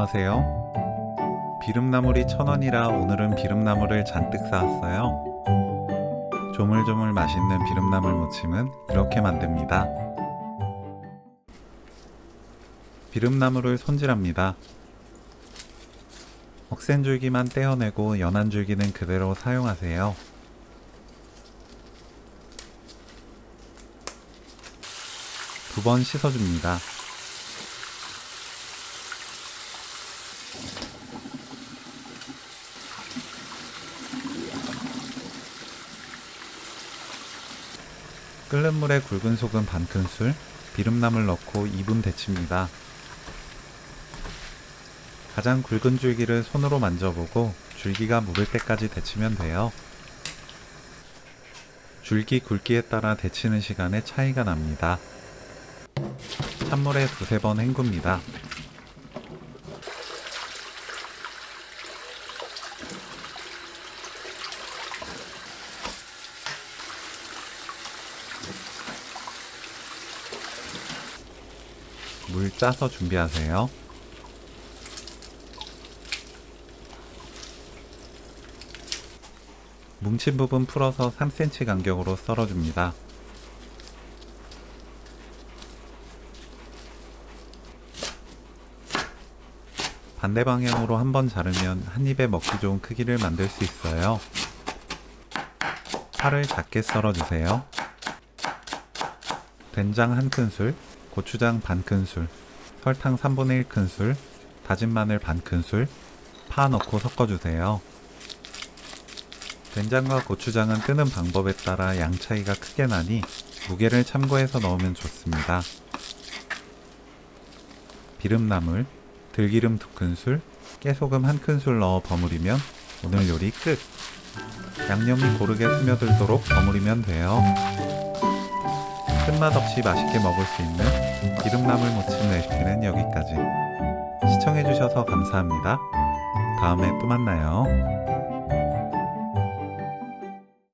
안녕하세요. 비름나물이 1,000원이라 오늘은 비름나물을 잔뜩 사왔어요. 조물조물 맛있는 비름나물 무침은 이렇게 만듭니다. 비름나물을 손질합니다. 억센 줄기만 떼어내고 연한 줄기는 그대로 사용하세요. 두 번 씻어줍니다. 끓는 물에 굵은 소금 반큰술, 비름나물 넣고 2분 데칩니다. 가장 굵은 줄기를 손으로 만져보고 줄기가 묵을 때까지 데치면 돼요. 줄기 굵기에 따라 데치는 시간에 차이가 납니다. 찬물에 두세 번 헹굽니다. 물 짜서 준비하세요. 뭉친 부분 풀어서 3cm 간격으로 썰어줍니다. 반대 방향으로 한번 자르면 한 입에 먹기 좋은 크기를 만들 수 있어요. 파를 작게 썰어주세요. 된장 1큰술, 고추장 반큰술, 설탕 3분의 1큰술, 다진 마늘 반큰술, 파 넣고 섞어주세요. 된장과 고추장은 뜨는 방법에 따라 양 차이가 크게 나니 무게를 참고해서 넣으면 좋습니다. 비름나물, 들기름 2큰술, 깨소금 1큰술 넣어 버무리면 오늘 요리 끝! 양념이 고르게 스며들도록 버무리면 돼요. 끝맛 없이 맛있게 먹을 수 있는 비름나물 무침 레시피는 여기까지. 시청해주셔서 감사합니다. 다음에 또 만나요.